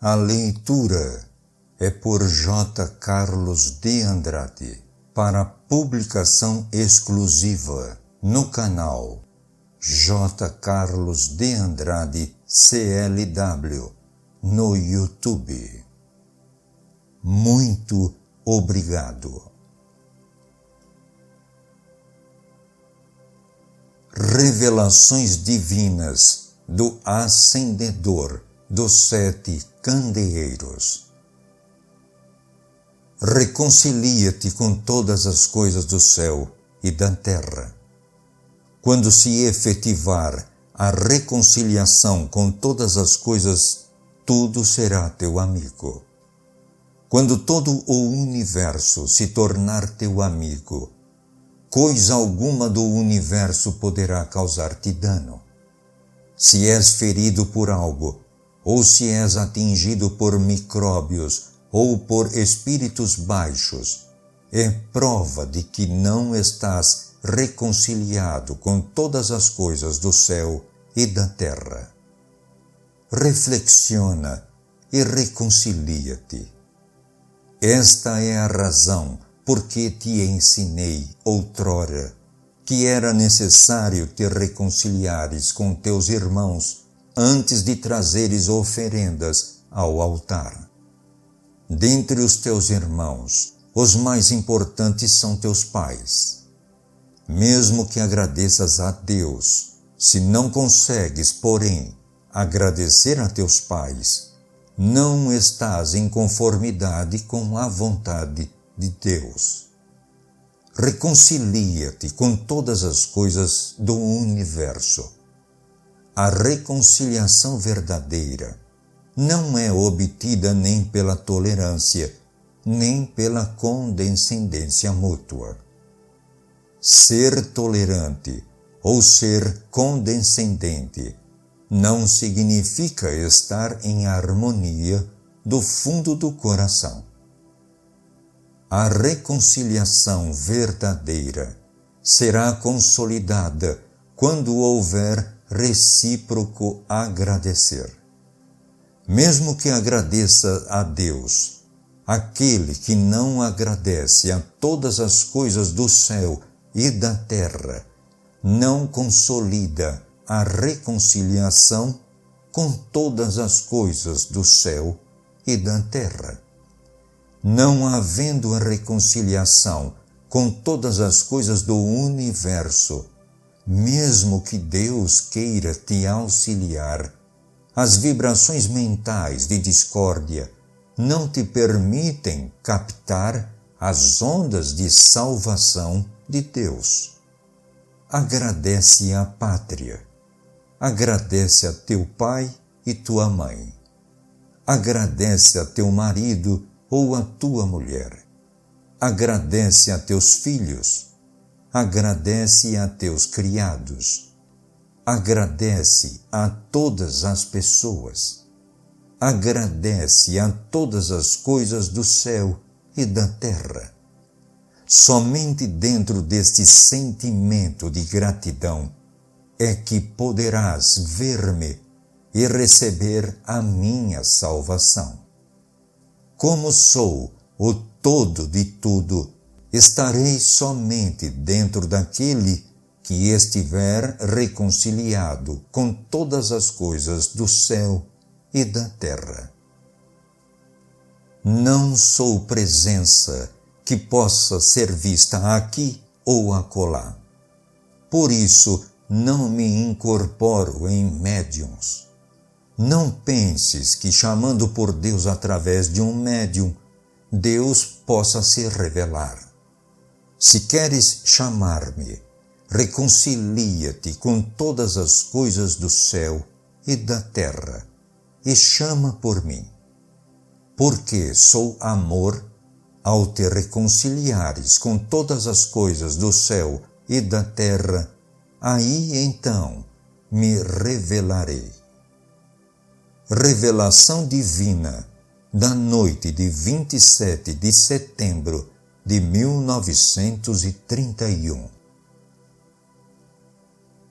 A leitura é por J. Carlos de Andrade, para publicação exclusiva no canal J. Carlos de Andrade CLW no YouTube. Muito obrigado. Revelações divinas do Acendedor dos 7 Candeeiros. Reconcilia-te com todas as coisas do céu e da terra. Quando se efetivar a reconciliação com todas as coisas, tudo será teu amigo. Quando todo o universo se tornar teu amigo, coisa alguma do universo poderá causar-te dano. Se és ferido por algo, ou se és atingido por micróbios ou por espíritos baixos, é prova de que não estás reconciliado com todas as coisas do céu e da terra. Reflexiona e reconcilia-te. Esta é a razão por que te ensinei outrora que era necessário te reconciliares com teus irmãos antes de trazeres oferendas ao altar. Dentre os teus irmãos, os mais importantes são teus pais. Mesmo que agradeças a Deus, se não consegues, porém, agradecer a teus pais, não estás em conformidade com a vontade de Deus. Reconcilia-te com todas as coisas do universo. A reconciliação verdadeira não é obtida nem pela tolerância, nem pela condescendência mútua. Ser tolerante ou ser condescendente não significa estar em harmonia do fundo do coração. A reconciliação verdadeira será consolidada quando houver recíproco agradecer. Mesmo que agradeça a Deus, aquele que não agradece a todas as coisas do céu e da terra, não consolida a reconciliação com todas as coisas do céu e da terra. Não havendo a reconciliação com todas as coisas do universo, mesmo que Deus queira te auxiliar, as vibrações mentais de discórdia não te permitem captar as ondas de salvação de Deus. Agradece à pátria. Agradece a teu pai e tua mãe. Agradece a teu marido ou a tua mulher. Agradece a teus filhos. Agradece a teus criados. Agradece a todas as pessoas. Agradece a todas as coisas do céu e da terra. Somente dentro deste sentimento de gratidão é que poderás ver-me e receber a minha salvação. Como sou o todo de tudo, estarei somente dentro daquele que estiver reconciliado com todas as coisas do céu e da terra. Não sou presença que possa ser vista aqui ou acolá. Por isso, não me incorporo em médiuns. Não penses que, chamando por Deus através de um médium, Deus possa se revelar. Se queres chamar-me, reconcilia-te com todas as coisas do céu e da terra, e chama por mim. Porque sou amor, ao te reconciliares com todas as coisas do céu e da terra, aí então me revelarei. Revelação divina da noite de 27 de setembro de 1931.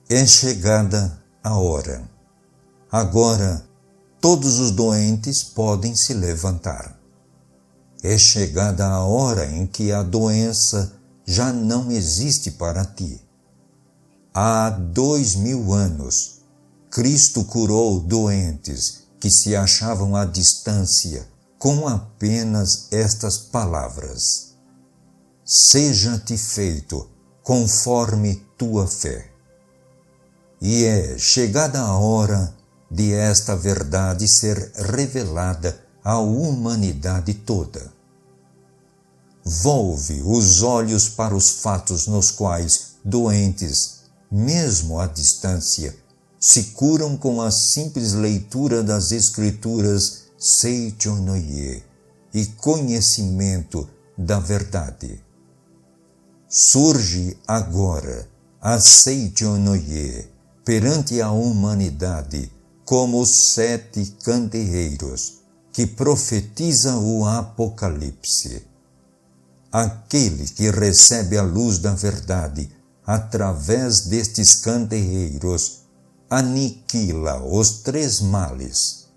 É chegada a hora. Agora todos os doentes podem se levantar. É chegada a hora em que a doença já não existe para ti. Há 2000 anos, Cristo curou doentes que se achavam à distância com apenas estas palavras: seja-te feito conforme tua fé. E é chegada a hora de esta verdade ser revelada à humanidade toda. Volve os olhos para os fatos nos quais doentes, mesmo à distância, se curam com a simples leitura das Escrituras Seichonoye e conhecimento da verdade. Surge agora a Seichonoye perante a humanidade como os 7 candeeiros que profetiza o Apocalipse. Aquele que recebe a luz da verdade através destes candeeiros aniquila os 3 males,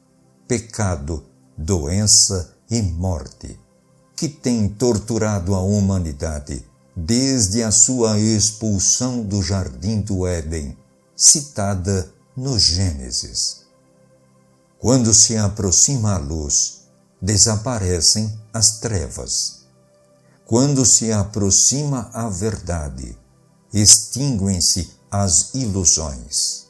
pecado, doença e morte, que têm torturado a humanidade desde a sua expulsão do jardim do Éden, citada no Gênesis. Quando se aproxima a luz, desaparecem as trevas. Quando se aproxima a verdade, extinguem-se as ilusões.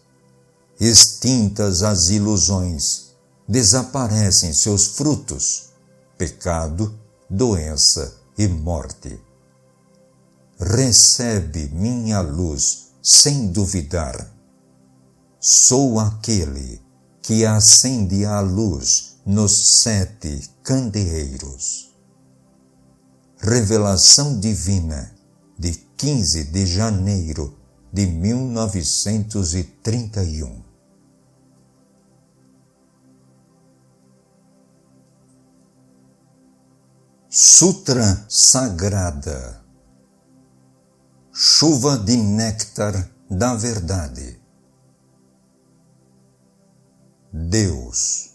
Extintas as ilusões, desaparecem seus frutos, pecado, doença e morte. Recebe minha luz sem duvidar. Sou aquele que acende a luz nos 7 candeeiros. Revelação Divina de 15 de janeiro de 1931. Sutra Sagrada. Chuva de néctar da verdade. Deus.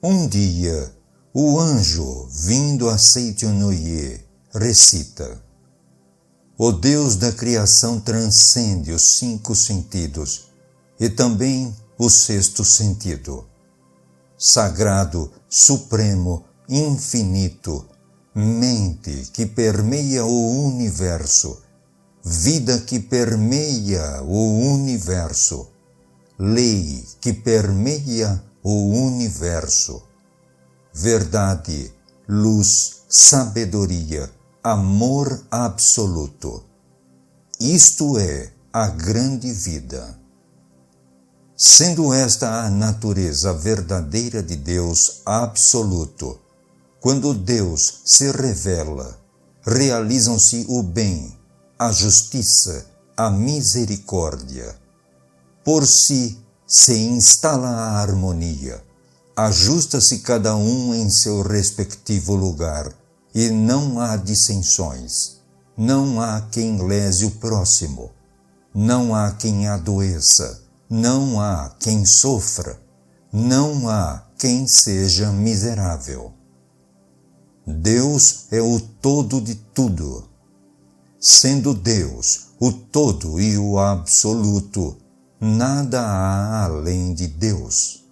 Um dia, o anjo, vindo a Seichonoye, recita: o Deus da criação transcende os 5 sentidos e também o 6º sentido. Sagrado, supremo, infinito, mente que permeia o universo, vida que permeia o universo, lei que permeia o universo, verdade, luz, sabedoria, amor absoluto. Isto é a grande vida. Sendo esta a natureza verdadeira de Deus absoluto, quando Deus se revela, realizam-se o bem, a justiça, a misericórdia. Por si se instala a harmonia, ajusta-se cada um em seu respectivo lugar, e não há dissensões, não há quem lese o próximo, não há quem adoeça, não há quem sofra, não há quem seja miserável. Deus é o todo de tudo. Sendo Deus o todo e o absoluto, nada há além de Deus.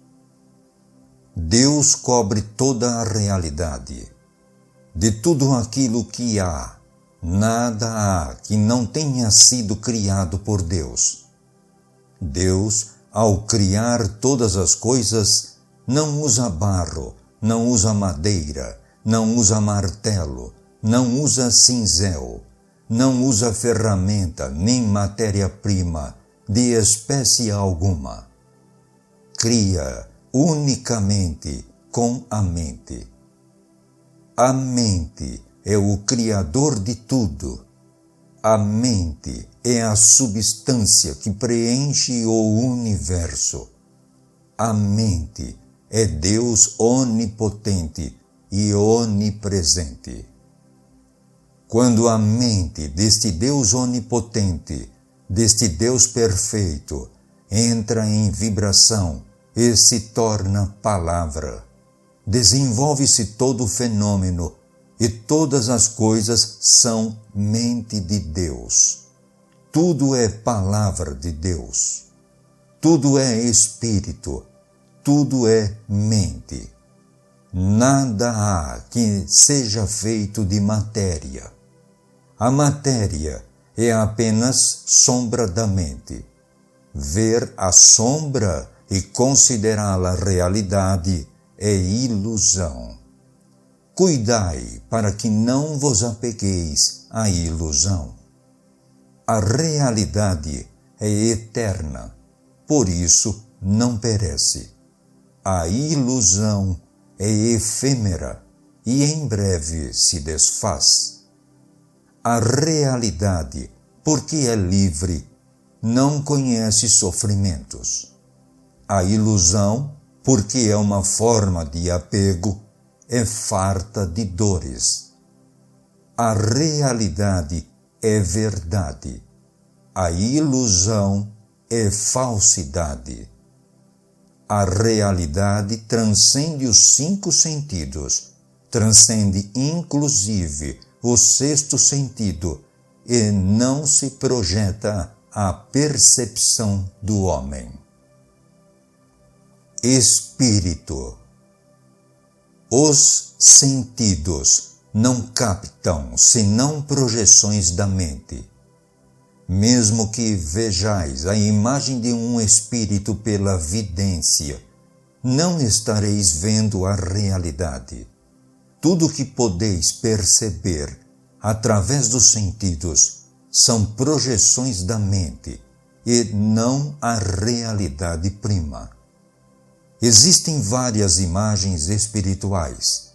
Deus cobre toda a realidade. De tudo aquilo que há, nada há que não tenha sido criado por Deus. Deus, ao criar todas as coisas, não usa barro, não usa madeira, não usa martelo, não usa cinzel, não usa ferramenta nem matéria-prima de espécie alguma. Cria unicamente com a mente. A mente é o criador de tudo. A mente é a substância que preenche o universo. A mente é Deus onipotente e onipresente. Quando a mente deste Deus onipotente, deste Deus perfeito, entra em vibração, e se torna palavra. Desenvolve-se todo o fenômeno e todas as coisas são mente de Deus. Tudo é palavra de Deus. Tudo é espírito. Tudo é mente. Nada há que seja feito de matéria. A matéria é apenas sombra da mente. Ver a sombra e considerá-la realidade é ilusão. Cuidai para que não vos apegueis à ilusão. A realidade é eterna, por isso não perece. A ilusão é efêmera e em breve se desfaz. A realidade, porque é livre, não conhece sofrimentos. A ilusão, porque é uma forma de apego, é farta de dores. A realidade é verdade. A ilusão é falsidade. A realidade transcende os 5 sentidos, transcende inclusive o 6º sentido e não se projeta à percepção do homem. Espírito. Os sentidos não captam senão projeções da mente. Mesmo que vejais a imagem de um espírito pela vidência, não estareis vendo a realidade. Tudo que podeis perceber através dos sentidos são projeções da mente e não a realidade prima. Existem várias imagens espirituais.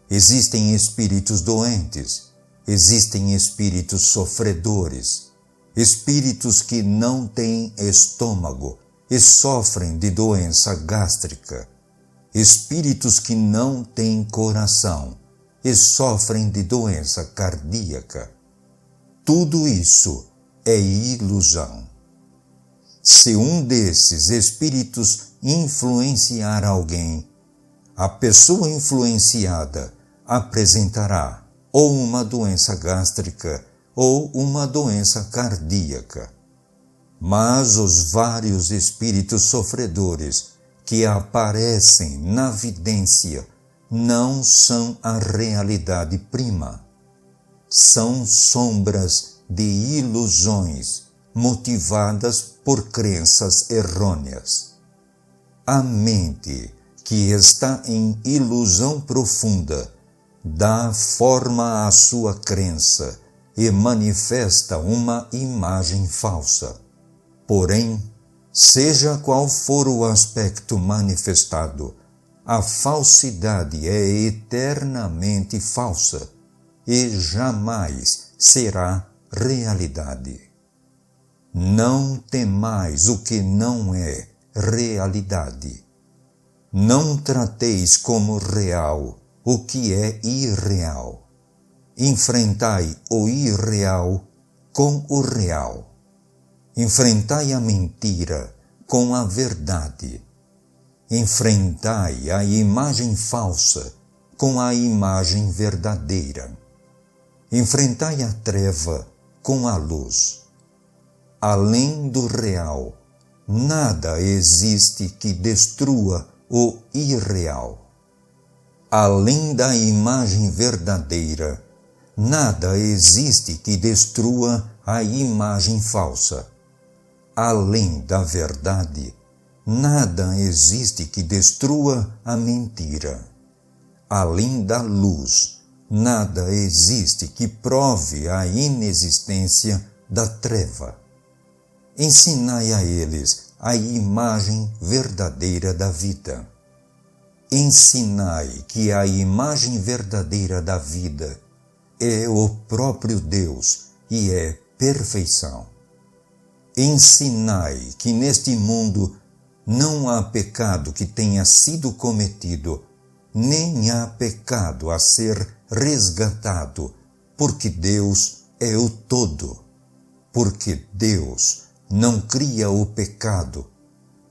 Existem espíritos doentes, existem espíritos sofredores, espíritos que não têm estômago e sofrem de doença gástrica, espíritos que não têm coração e sofrem de doença cardíaca. Tudo isso é ilusão. Se um desses espíritos influenciar alguém, a pessoa influenciada apresentará ou uma doença gástrica ou uma doença cardíaca. Mas os vários espíritos sofredores que aparecem na vidência não são a realidade prima. São sombras de ilusões motivadas por crenças errôneas. A mente, que está em ilusão profunda, dá forma à sua crença e manifesta uma imagem falsa. Porém, seja qual for o aspecto manifestado, a falsidade é eternamente falsa e jamais será realidade. Não temais o que não é realidade. Não trateis como real o que é irreal. Enfrentai o irreal com o real. Enfrentai a mentira com a verdade. Enfrentai a imagem falsa com a imagem verdadeira. Enfrentai a treva com a luz. Além do real, nada existe que destrua o irreal. Além da imagem verdadeira, nada existe que destrua a imagem falsa. Além da verdade, nada existe que destrua a mentira. Além da luz, nada existe que prove a inexistência da treva. Ensinai a eles a imagem verdadeira da vida. Ensinai que a imagem verdadeira da vida é o próprio Deus e é perfeição. Ensinai que neste mundo não há pecado que tenha sido cometido, nem há pecado a ser resgatado, porque Deus é o todo. Porque Deus não cria o pecado,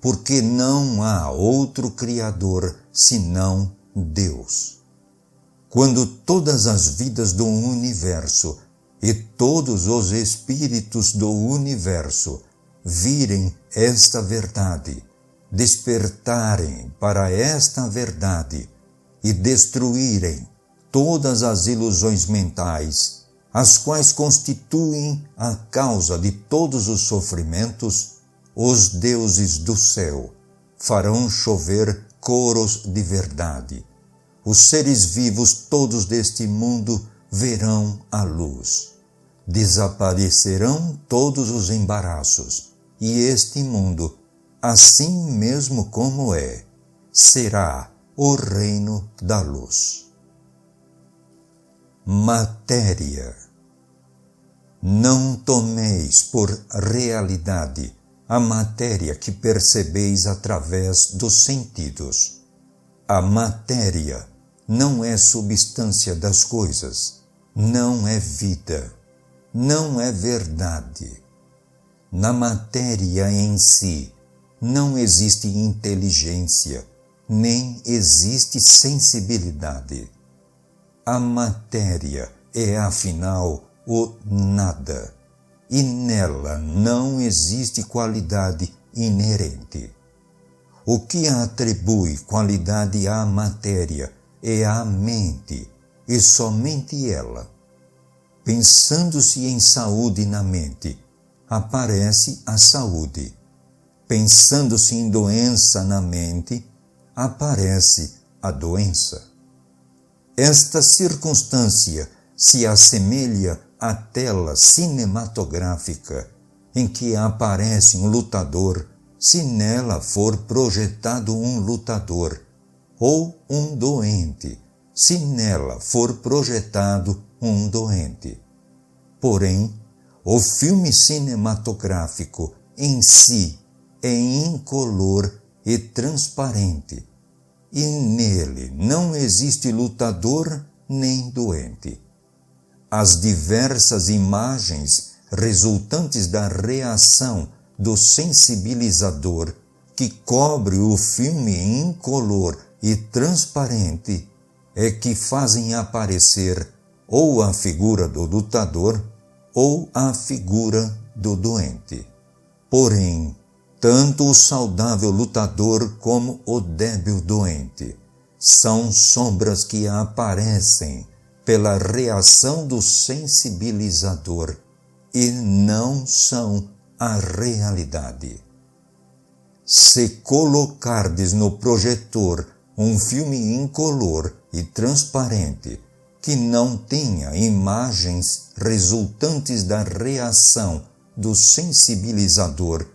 porque não há outro Criador senão Deus. Quando todas as vidas do universo e todos os espíritos do universo virem esta verdade, despertarem para esta verdade e destruírem todas as ilusões mentais, as quais constituem a causa de todos os sofrimentos, os deuses do céu farão chover coros de verdade. Os seres vivos todos deste mundo verão a luz. Desaparecerão todos os embaraços, e este mundo, assim mesmo como é, será o reino da luz. Matéria. Não tomeis por realidade a matéria que percebeis através dos sentidos. A matéria não é substância das coisas, não é vida, não é verdade. Na matéria em si não existe inteligência, nem existe sensibilidade. A matéria é, afinal, o nada, e nela não existe qualidade inerente. O que atribui qualidade à matéria é a mente, e somente ela. Pensando-se em saúde na mente, aparece a saúde. Pensando-se em doença na mente, aparece a doença. Esta circunstância se assemelha à tela cinematográfica em que aparece um lutador, se nela for projetado um lutador, ou um doente, se nela for projetado um doente. Porém, o filme cinematográfico em si é incolor e transparente, e nele não existe lutador nem doente. As diversas imagens resultantes da reação do sensibilizador que cobre o filme incolor e transparente é que fazem aparecer ou a figura do lutador ou a figura do doente. Porém, tanto o saudável lutador como o débil doente são sombras que aparecem pela reação do sensibilizador e não são a realidade. Se colocardes no projetor um filme incolor e transparente que não tenha imagens resultantes da reação do sensibilizador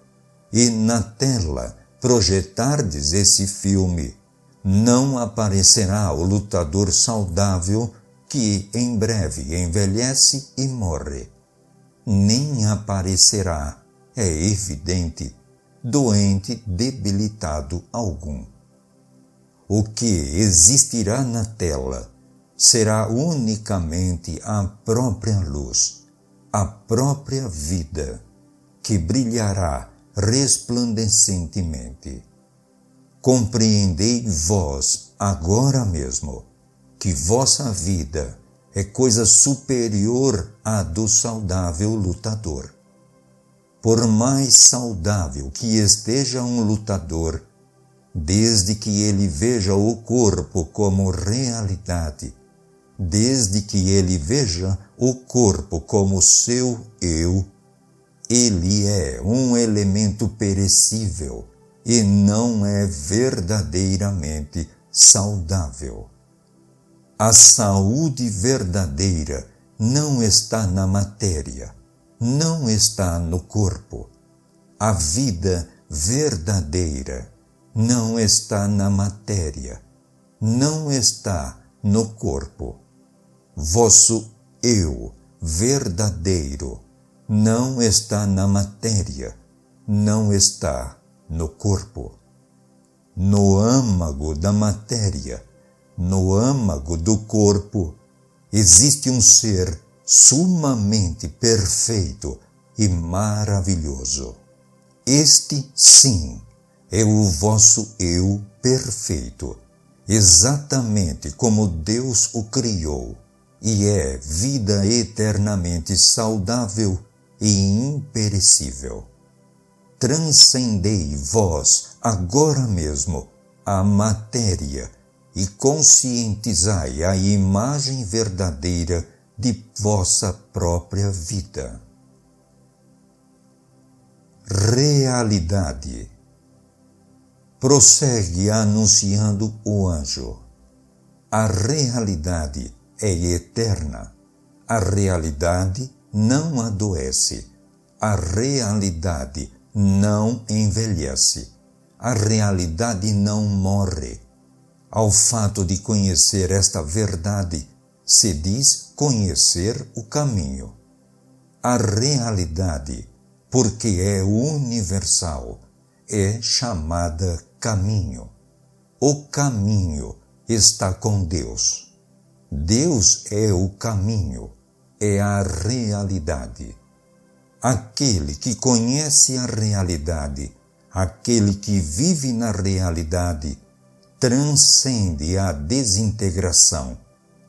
e na tela projetardes esse filme, não aparecerá o lutador saudável que em breve envelhece e morre. Nem aparecerá, é evidente, doente debilitado algum. O que existirá na tela será unicamente a própria luz, a própria vida, que brilhará resplandecentemente. Compreendei vós, agora mesmo, que vossa vida é coisa superior à do saudável lutador. Por mais saudável que esteja um lutador, desde que ele veja o corpo como realidade, desde que ele veja o corpo como seu eu, ele é um elemento perecível e não é verdadeiramente saudável. A saúde verdadeira não está na matéria, não está no corpo. A vida verdadeira não está na matéria, não está no corpo. Vosso eu verdadeiro não está na matéria, não está no corpo. No âmago da matéria, no âmago do corpo, existe um ser sumamente perfeito e maravilhoso. Este, sim, é o vosso eu perfeito, exatamente como Deus o criou, e é vida eternamente saudável e imperecível. Transcendei vós agora mesmo a matéria e conscientizai a imagem verdadeira de vossa própria vida. Realidade. Prossegue anunciando o anjo. A realidade é eterna. A realidade não adoece. A realidade não envelhece. A realidade não morre. Ao fato de conhecer esta verdade, se diz conhecer o caminho. A realidade, porque é universal, é chamada caminho. O caminho está com Deus. Deus é o caminho, é a realidade. Aquele que conhece a realidade, aquele que vive na realidade, transcende a desintegração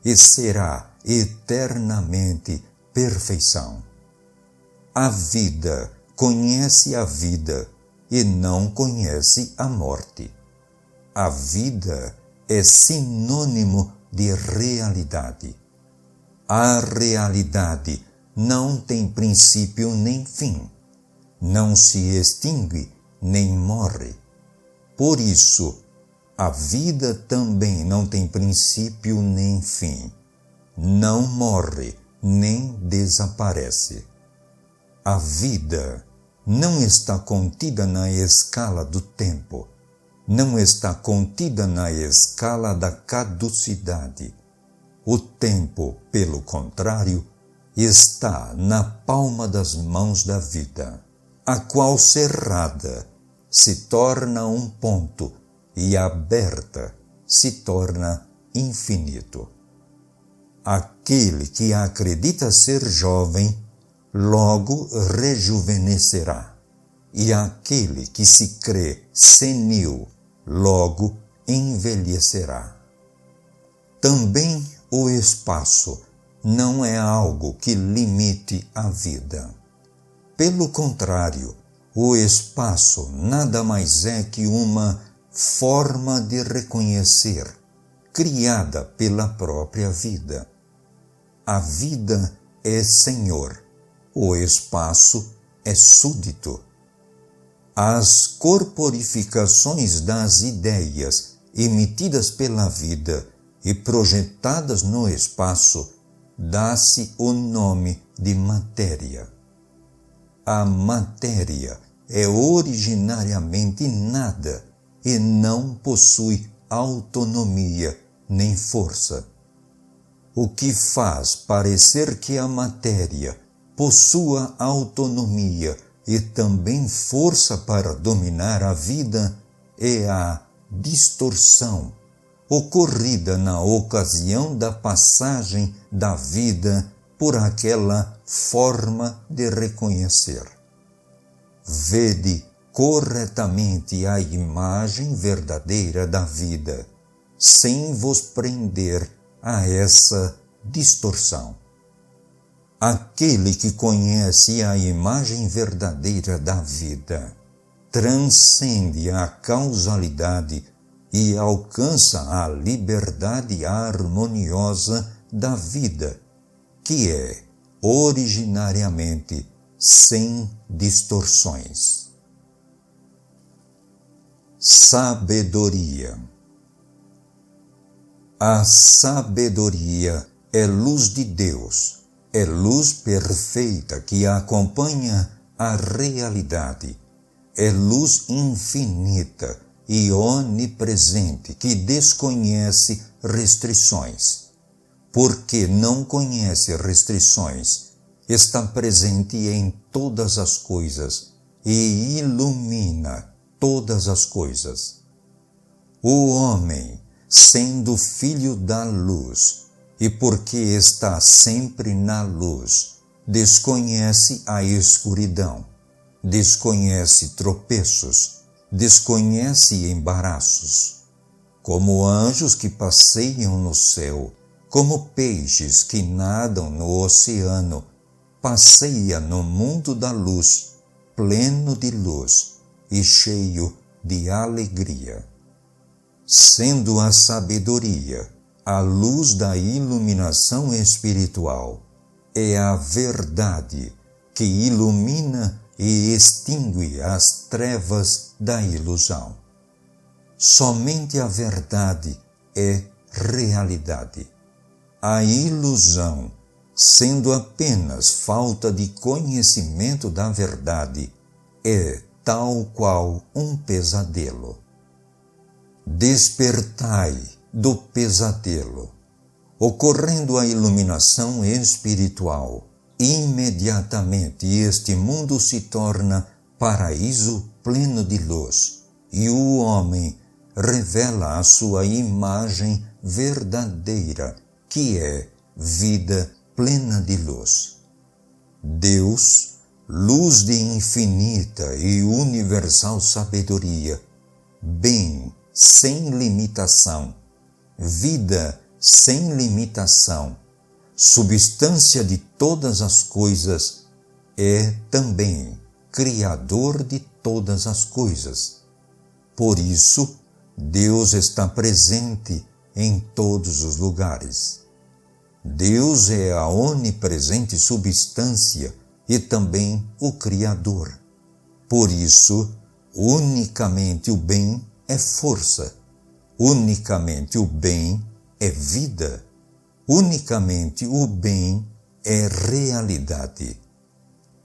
e será eternamente perfeição. A vida conhece a vida e não conhece a morte. A vida é sinônimo de realidade. A realidade não tem princípio nem fim, não se extingue nem morre. Por isso, a vida também não tem princípio nem fim, não morre nem desaparece. A vida não está contida na escala do tempo, não está contida na escala da caducidade. O tempo, pelo contrário, está na palma das mãos da vida, a qual cerrada se torna um ponto e aberta se torna infinito. Aquele que acredita ser jovem, logo rejuvenescerá, e aquele que se crê senil, logo envelhecerá. Também o espaço não é algo que limite a vida. Pelo contrário, o espaço nada mais é que uma forma de reconhecer, criada pela própria vida. A vida é senhor, o espaço é súdito. As corporificações das ideias emitidas pela vida e projetadas no espaço, dá-se o nome de matéria. A matéria é originariamente nada e não possui autonomia nem força. O que faz parecer que a matéria possua autonomia e também força para dominar a vida é a distorção ocorrida na ocasião da passagem da vida por aquela forma de reconhecer. Vede corretamente a imagem verdadeira da vida, sem vos prender a essa distorção. Aquele que conhece a imagem verdadeira da vida transcende a causalidade e alcança a liberdade harmoniosa da vida, que é originariamente sem distorções. Sabedoria. A sabedoria é luz de Deus, é luz perfeita que acompanha a realidade, é luz infinita e onipresente que desconhece restrições. Porque não conhece restrições, está presente em todas as coisas e ilumina todas as coisas. O homem, sendo filho da luz, e porque está sempre na luz, desconhece a escuridão, desconhece tropeços, desconhece embaraços. Como anjos que passeiam no céu, como peixes que nadam no oceano, passeia no mundo da luz, pleno de luz e cheio de alegria. Sendo a sabedoria a luz da iluminação espiritual, é a verdade que ilumina e extingue as trevas da ilusão. Somente a verdade é realidade. A ilusão, sendo apenas falta de conhecimento da verdade, é tal qual um pesadelo. Despertai do pesadelo. Ocorrendo a iluminação espiritual, imediatamente este mundo se torna paraíso pleno de luz, e o homem revela a sua imagem verdadeira, que é vida plena de luz. Deus, luz de infinita e universal sabedoria, bem sem limitação, vida sem limitação, substância de todas as coisas, é também Criador de todas as coisas. Por isso, Deus está presente em todos os lugares. Deus é a onipresente substância e também o Criador. Por isso, unicamente o bem é força, unicamente o bem é vida, unicamente o bem é realidade.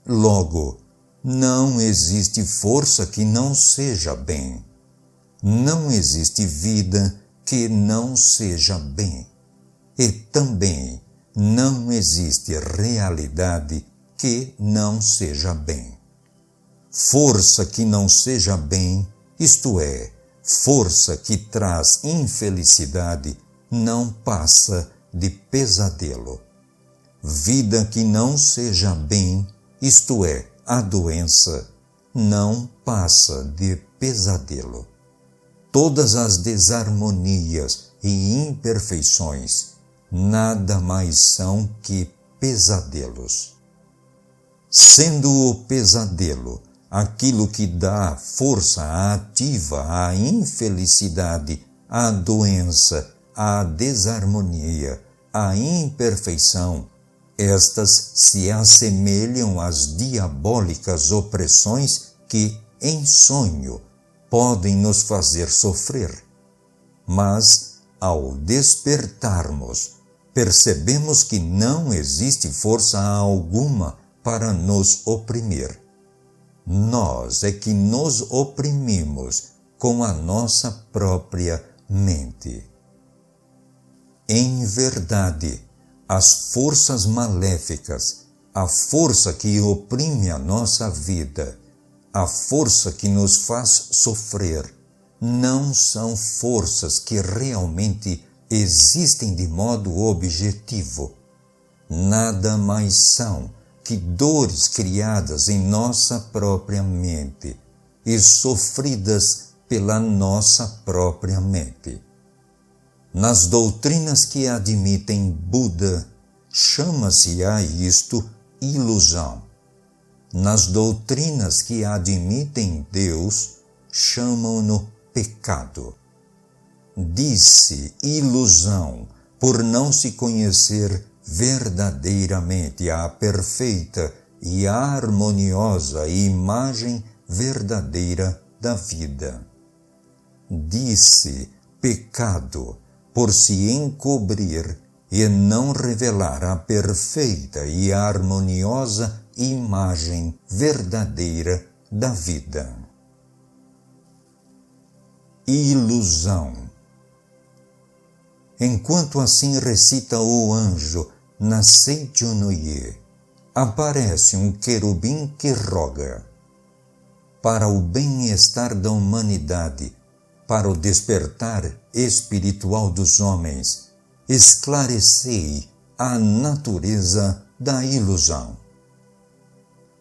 Logo, não existe força que não seja bem. Não existe vida que não seja bem. E também não existe realidade que não seja bem. Força que não seja bem, isto é, força que traz infelicidade, não passa de pesadelo. Vida que não seja bem, isto é, a doença, não passa de pesadelo. Todas as desarmonias e imperfeições nada mais são que pesadelos. Sendo o pesadelo aquilo que dá força ativa à infelicidade, à doença, à desarmonia, à imperfeição, estas se assemelham às diabólicas opressões que, em sonho, podem nos fazer sofrer. Mas, ao despertarmos, percebemos que não existe força alguma para nos oprimir. Nós é que nos oprimimos com a nossa própria mente. Em verdade, as forças maléficas, a força que oprime a nossa vida, a força que nos faz sofrer, não são forças que realmente existem de modo objetivo. Nada mais são que dores criadas em nossa própria mente e sofridas pela nossa própria mente. Nas doutrinas que admitem Buda, chama-se a isto ilusão. Nas doutrinas que admitem Deus, chamam-no pecado. Diz-se ilusão por não se conhecer verdadeiramente a perfeita e harmoniosa imagem verdadeira da vida. Diz-se pecado por se encobrir e não revelar a perfeita e harmoniosa imagem verdadeira da vida. Ilusão. Enquanto assim recita o anjo na Seichonoye, aparece um querubim que roga: para o bem-estar da humanidade, para o despertar espiritual dos homens, esclarecei a natureza da ilusão.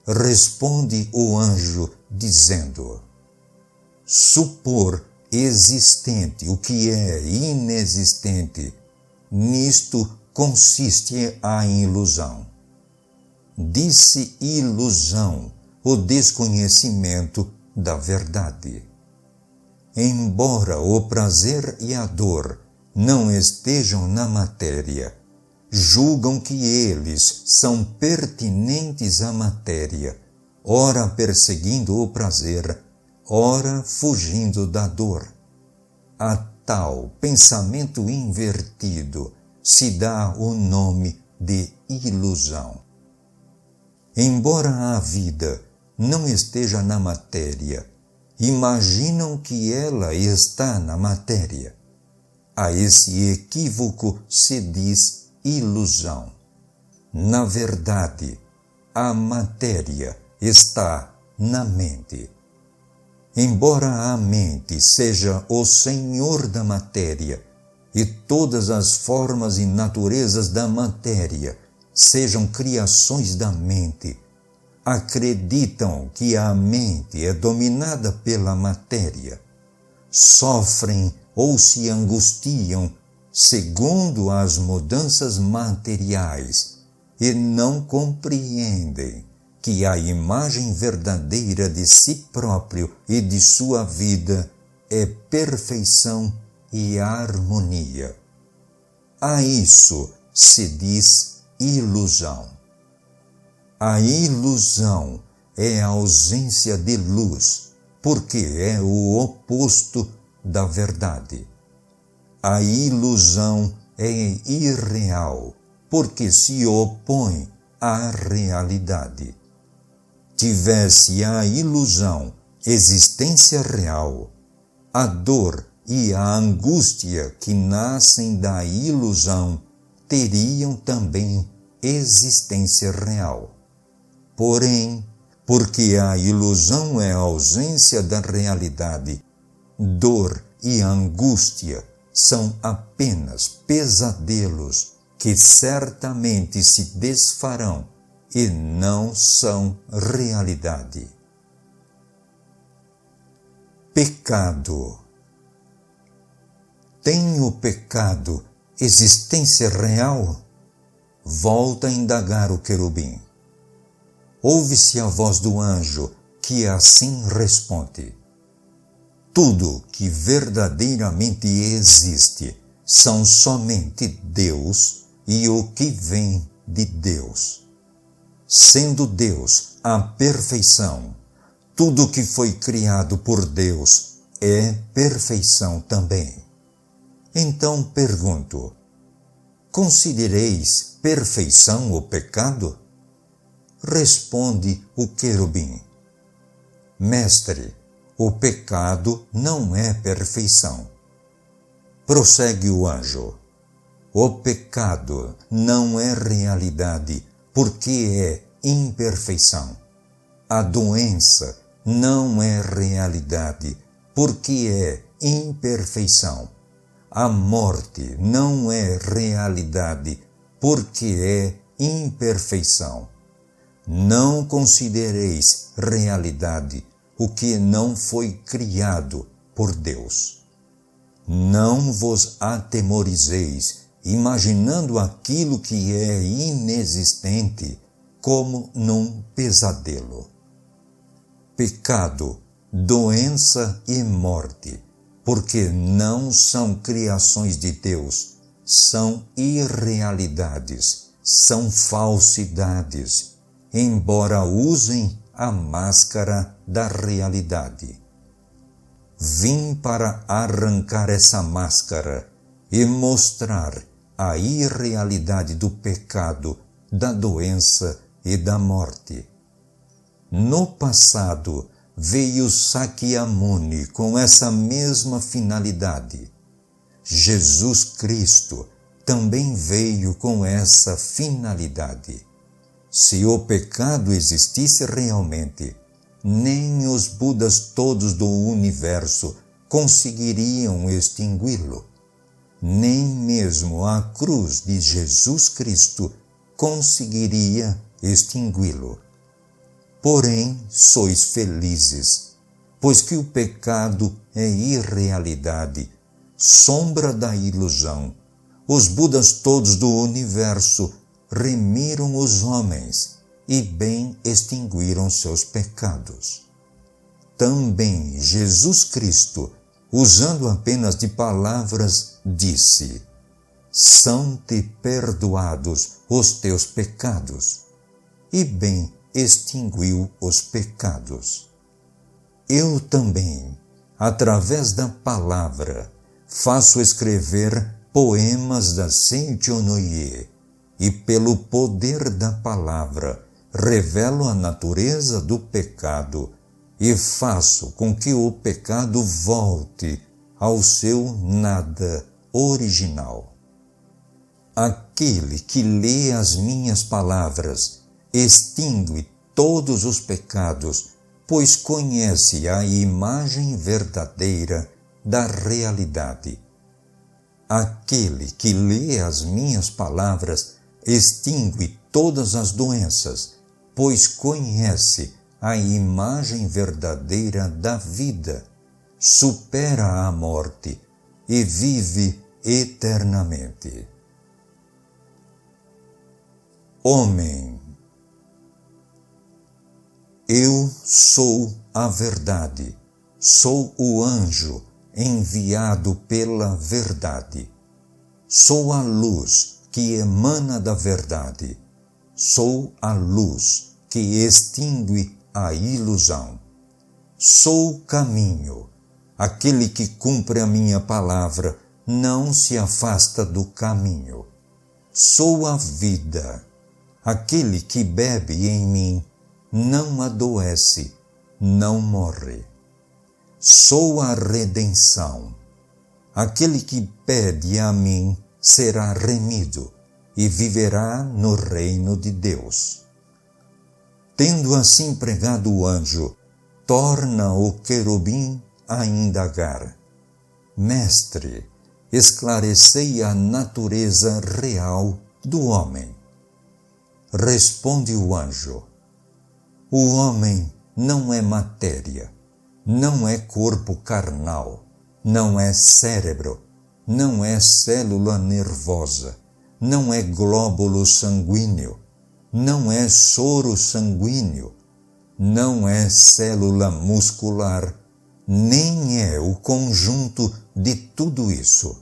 Responde o anjo dizendo: supor existente o que é inexistente, nisto consiste a ilusão. Disse ilusão o desconhecimento da verdade. Embora o prazer e a dor não estejam na matéria, julgam que eles são pertinentes à matéria, ora perseguindo o prazer, ora fugindo da dor. A tal pensamento invertido se dá o nome de ilusão. Embora a vida não esteja na matéria, imaginam que ela está na matéria. A esse equívoco se diz ilusão. Na verdade, a matéria está na mente. Embora a mente seja o senhor da matéria e todas as formas e naturezas da matéria sejam criações da mente, acreditam que a mente é dominada pela matéria, sofrem ou se angustiam segundo as mudanças materiais e não compreendem que a imagem verdadeira de si próprio e de sua vida é perfeição e harmonia. A isso se diz ilusão. A ilusão é a ausência de luz, porque é o oposto da verdade. A ilusão é irreal, porque se opõe à realidade. Tivesse a ilusão existência real, a dor e a angústia que nascem da ilusão teriam também existência real. Porém, porque a ilusão é a ausência da realidade, dor e angústia são apenas pesadelos que certamente se desfarão e não são realidade. Pecado. Tem o pecado existência real? Volta a indagar o querubim. Ouve-se a voz do anjo, que assim responde: tudo que verdadeiramente existe são somente Deus e o que vem de Deus. Sendo Deus a perfeição, tudo que foi criado por Deus é perfeição também. Então pergunto: considereis perfeição o pecado? Responde o querubim: mestre, o pecado não é perfeição. Prossegue o anjo: o pecado não é realidade, porque é imperfeição. A doença não é realidade, porque é imperfeição. A morte não é realidade, porque é imperfeição. Não considereis realidade o que não foi criado por Deus. Não vos atemorizeis, imaginando aquilo que é inexistente, como num pesadelo. Pecado, doença e morte, porque não são criações de Deus, são irrealidades, são falsidades, embora usem a máscara da realidade. Vim para arrancar essa máscara e mostrar a irrealidade do pecado, da doença e da morte. No passado, veio Sakyamuni com essa mesma finalidade. Jesus Cristo também veio com essa finalidade. Se o pecado existisse realmente, nem os Budas todos do universo conseguiriam extingui-lo. Nem mesmo a cruz de Jesus Cristo conseguiria extingui-lo. Porém, sois felizes. pois que o pecado é irrealidade, sombra da ilusão. Os Budas todos do universo remiram os homens e bem extinguiram seus pecados. Também Jesus Cristo, usando apenas de palavras, disse: são-te perdoados os teus pecados, e bem extinguiu os pecados. Eu também, através da palavra, faço escrever poemas da Saint-Honoré, e pelo poder da palavra revelo a natureza do pecado e faço com que o pecado volte ao seu nada original. Aquele que lê as minhas palavras extingue todos os pecados, pois conhece a imagem verdadeira da realidade. Aquele que lê as minhas palavras extingue todas as doenças, pois conhece a imagem verdadeira da vida, supera a morte e vive eternamente. Homem, eu sou a verdade, sou o anjo enviado pela verdade. Sou a luz que emana da verdade. Sou a luz que extingue a ilusão. Sou o caminho. Aquele que cumpre a minha palavra não se afasta do caminho. Sou a vida. Aquele que bebe em mim não adoece, não morre. Sou a redenção. Aquele que pede a mim será remido e viverá no reino de Deus. Tendo assim pregado o anjo, torna o querubim a indagar: Mestre, esclarecei a natureza real do homem. Responde o anjo: o homem não é matéria, não é corpo carnal, não é cérebro, não é célula nervosa, não é glóbulo sanguíneo, não é soro sanguíneo, não é célula muscular, nem é o conjunto de tudo isso.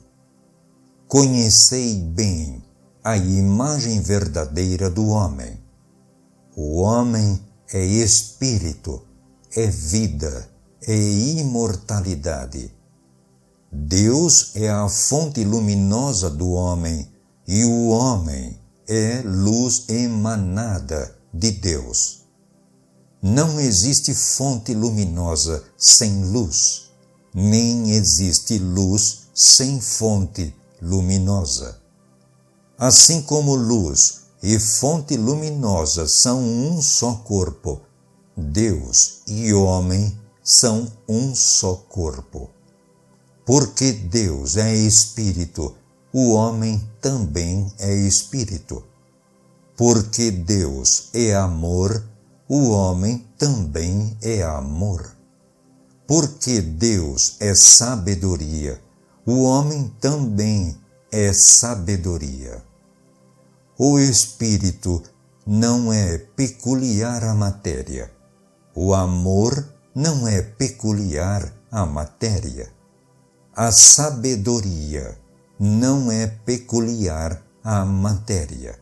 Conhecei bem a imagem verdadeira do homem. O homem é espírito, é vida, é imortalidade. Deus é a fonte luminosa do homem e o homem é luz emanada de Deus. Não existe fonte luminosa sem luz, nem existe luz sem fonte luminosa. Assim como luz e fonte luminosa são um só corpo, Deus e homem são um só corpo. Porque Deus é espírito, o homem também é espírito. Porque Deus é amor, o homem também é amor. Porque Deus é sabedoria, o homem também é sabedoria. O espírito não é peculiar à matéria. O amor não é peculiar à matéria. A sabedoria não é peculiar à matéria.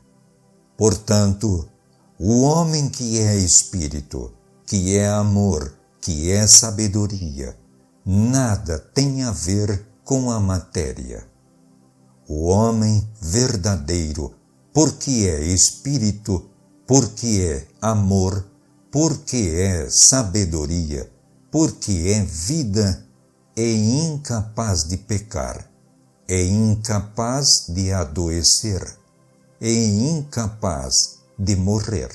Portanto, o homem que é espírito, que é amor, que é sabedoria, nada tem a ver com a matéria. O homem verdadeiro, porque é espírito, porque é amor, porque é sabedoria, porque é vida, é incapaz de pecar, é incapaz de adoecer, é incapaz de morrer.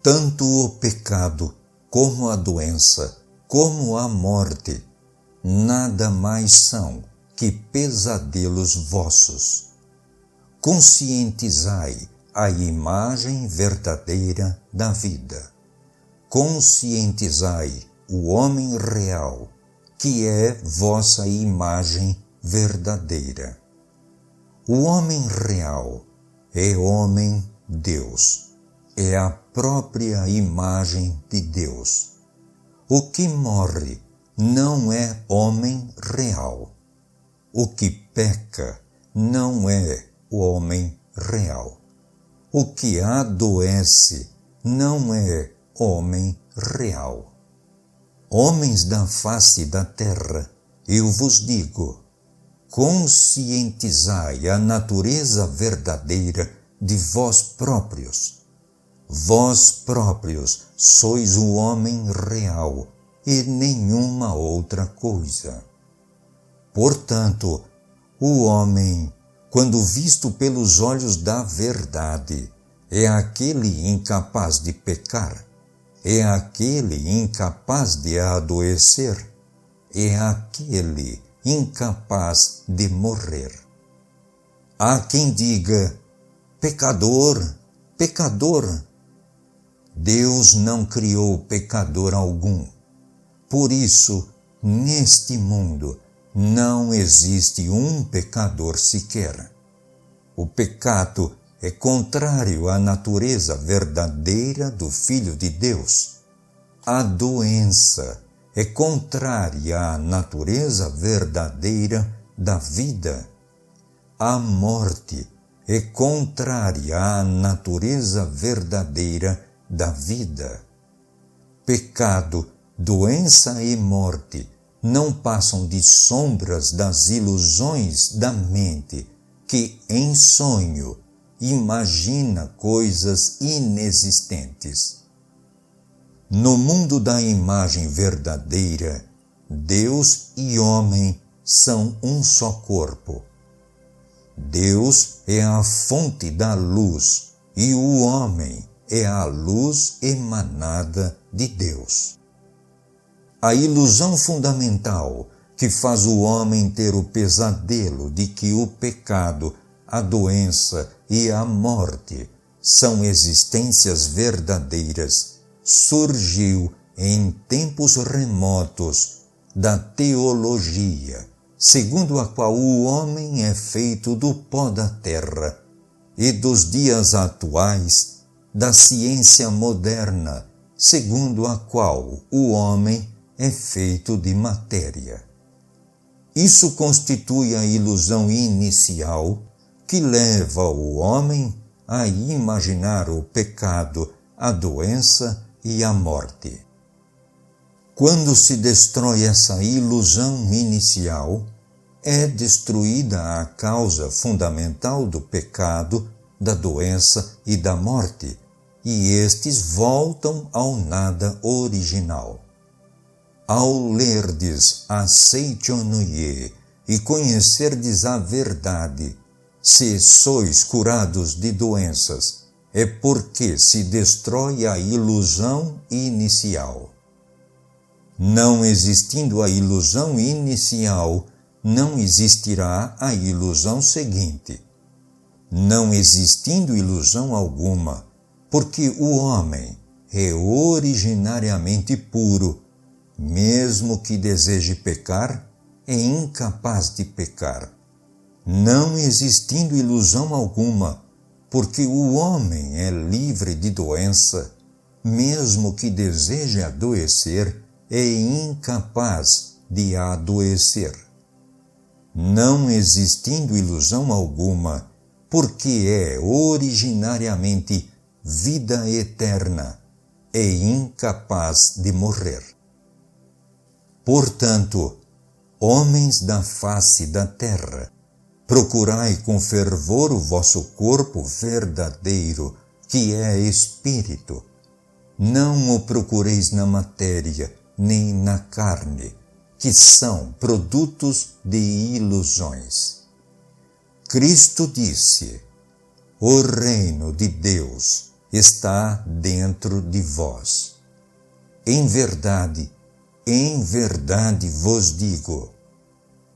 Tanto o pecado, como a doença, como a morte, nada mais são que pesadelos vossos. Conscientizai a imagem verdadeira da vida. Conscientizai o homem real, que é vossa imagem verdadeira. O homem real é homem Deus, é a própria imagem de Deus. O que morre não é homem real. O que peca não é o homem real. O que adoece não é homem real. Homens da face da terra, eu vos digo, conscientizai a natureza verdadeira de vós próprios. Vós próprios sois o homem real e nenhuma outra coisa. Portanto, o homem, quando visto pelos olhos da verdade, é aquele incapaz de pecar, é aquele incapaz de adoecer, é aquele incapaz de morrer. Há quem diga, pecador, pecador. Deus não criou pecador algum. Por isso, neste mundo, não existe um pecador sequer. O pecado é contrário à natureza verdadeira do Filho de Deus. A doença é contrária à natureza verdadeira da vida. A morte é contrária à natureza verdadeira da vida. Pecado, doença e morte não passam de sombras das ilusões da mente que, em sonho, imagina coisas inexistentes. No mundo da imagem verdadeira, Deus e homem são um só corpo. Deus é a fonte da luz e o homem é a luz emanada de Deus. A ilusão fundamental que faz o homem ter o pesadelo de que o pecado, a doença e a morte são existências verdadeiras surgiu em tempos remotos da teologia, segundo a qual o homem é feito do pó da terra, e dos dias atuais da ciência moderna, segundo a qual o homem é feito de matéria. Isso constitui a ilusão inicial que leva o homem a imaginar o pecado, a doença e a morte. Quando se destrói essa ilusão inicial, é destruída a causa fundamental do pecado, da doença e da morte, e estes voltam ao nada original. Ao lerdes a Seichonoye e conhecerdes a verdade, se sois curados de doenças, é porque se destrói a ilusão inicial. Não existindo a ilusão inicial, não existirá a ilusão seguinte. Não existindo ilusão alguma, porque o homem é originariamente puro, mesmo que deseje pecar, é incapaz de pecar. Não existindo ilusão alguma, porque o homem é livre de doença, mesmo que deseje adoecer, é incapaz de adoecer. Não existindo ilusão alguma, porque é originariamente vida eterna, é incapaz de morrer. Portanto, homens da face da terra, procurai com fervor o vosso corpo verdadeiro, que é espírito. Não o procureis na matéria, nem na carne, que são produtos de ilusões. Cristo disse: o reino de Deus está dentro de vós. Em verdade vos digo,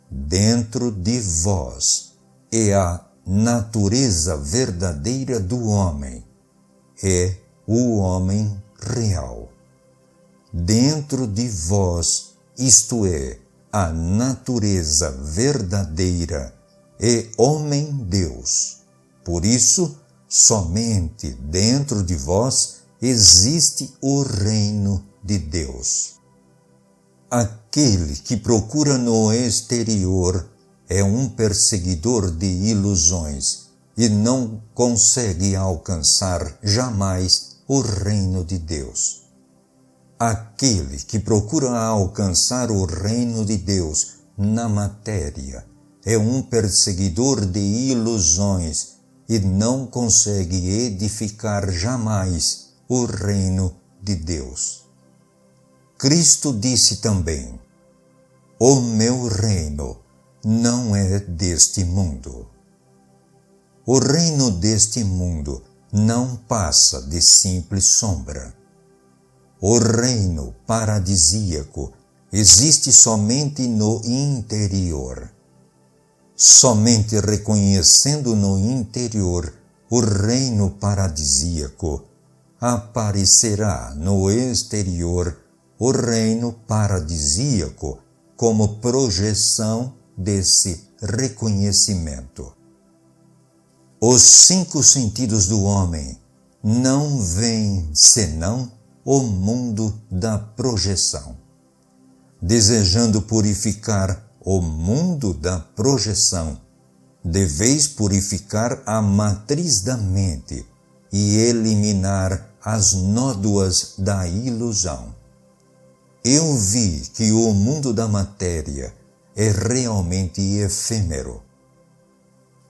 dentro de vós é a natureza verdadeira do homem, é o homem real. dentro de vós, isto é, a natureza verdadeira, é homem-Deus. Por isso, somente dentro de vós existe o reino de Deus. Aquele que procura no exterior é um perseguidor de ilusões e não consegue alcançar jamais o reino de Deus. Aquele que procura alcançar o reino de Deus na matéria é um perseguidor de ilusões e não consegue edificar jamais o reino de Deus. Cristo disse também: o meu reino não é deste mundo. O reino deste mundo não passa de simples sombra. O reino paradisíaco existe somente no interior. Somente reconhecendo no interior o reino paradisíaco, aparecerá no exterior o reino paradisíaco como projeção desse reconhecimento. Os 5 sentidos do homem não veem senão o mundo da projeção. Desejando purificar o mundo da projeção, deveis purificar a matriz da mente e eliminar as nódoas da ilusão. Eu vi que o mundo da matéria é realmente efêmero.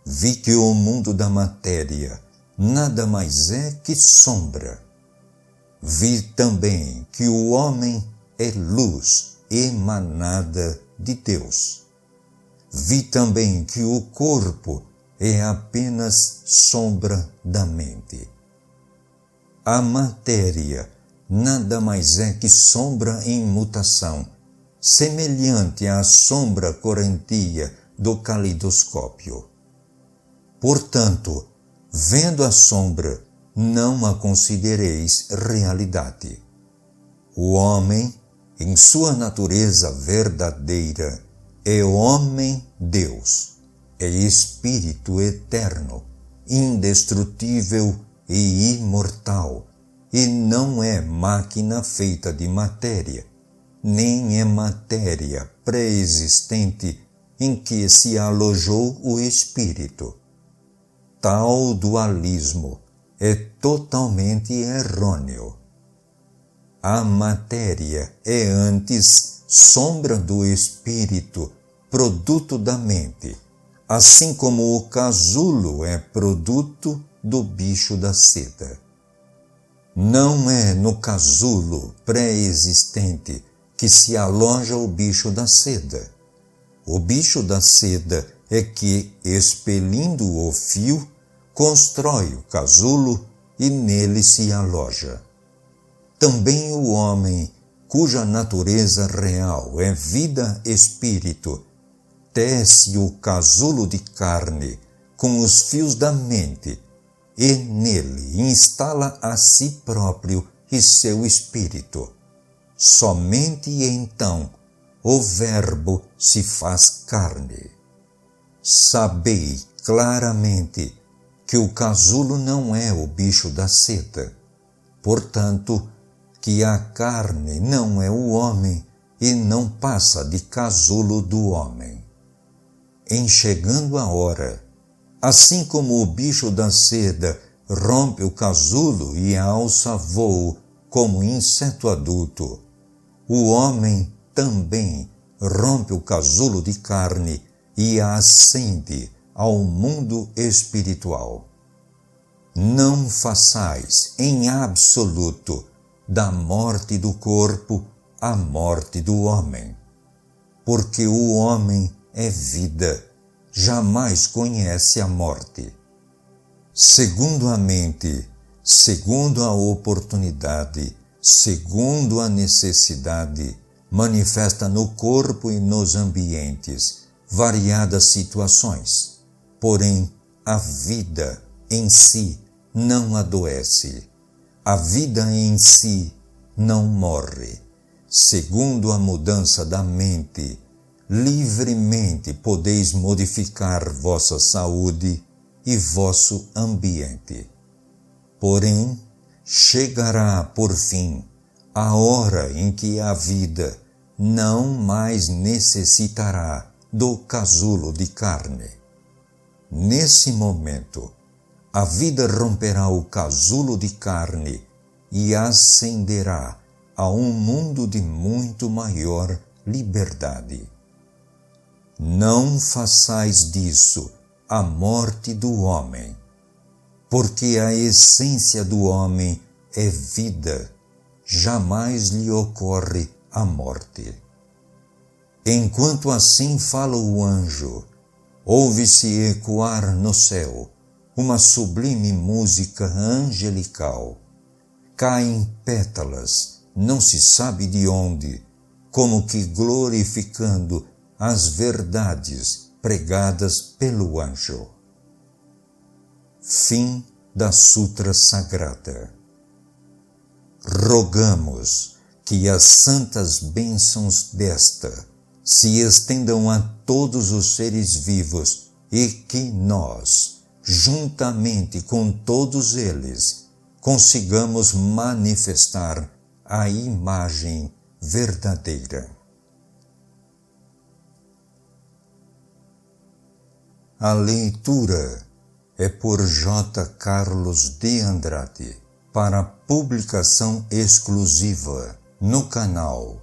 Vi que o mundo da matéria nada mais é que sombra. Vi também que o homem é luz emanada de Deus. Vi também que o corpo é apenas sombra da mente. A matéria nada mais é que sombra em mutação, semelhante à sombra correntia do caleidoscópio. Portanto, vendo a sombra, não a considereis realidade. O homem, em sua natureza verdadeira, é homem-Deus, é espírito eterno, indestrutível e imortal, e não é máquina feita de matéria, nem é matéria pré-existente em que se alojou o espírito. Tal dualismo é totalmente errôneo. A matéria é antes sombra do espírito, produto da mente, assim como o casulo é produto do bicho da seda. Não é no casulo pré-existente que se aloja o bicho da seda. O bicho da seda é que, expelindo o fio, constrói o casulo e nele se aloja. Também o homem, cuja natureza real é vida-espírito, tece o casulo de carne com os fios da mente e nele instala a si próprio e seu espírito. Somente então o Verbo se faz carne. Sabei claramente que o casulo não é o bicho da seda, portanto, que a carne não é o homem e não passa de casulo do homem. Em chegando a hora, assim como o bicho da seda rompe o casulo e alça voo como inseto adulto, o homem também rompe o casulo de carne e ascende ao mundo espiritual. Não façais em absoluto da morte do corpo a morte do homem, porque o homem é vida, jamais conhece a morte. Segundo a mente, segundo a oportunidade, segundo a necessidade, manifesta no corpo e nos ambientes variadas situações, porém a vida em si não adoece, a vida em si não morre, segundo a mudança da mente, livremente podeis modificar vossa saúde e vosso ambiente. Porém, chegará por fim a hora em que a vida não mais necessitará do casulo de carne. Nesse momento, a vida romperá o casulo de carne e ascenderá a um mundo de muito maior liberdade. Não façais disso a morte do homem, porque a essência do homem é vida, jamais lhe ocorre a morte. Enquanto assim fala o anjo, ouve-se ecoar no céu uma sublime música angelical. Caem pétalas, não se sabe de onde, como que glorificando as verdades pregadas pelo anjo. Fim da Sutra Sagrada. Rogamos que as santas bênçãos desta se estendam a todos os seres vivos e que nós, juntamente com todos eles, consigamos manifestar a imagem verdadeira. A leitura é por J. Carlos de Andrade, para publicação exclusiva no canal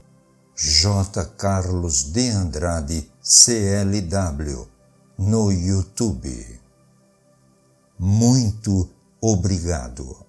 J. Carlos de Andrade CLW no YouTube. Muito obrigado.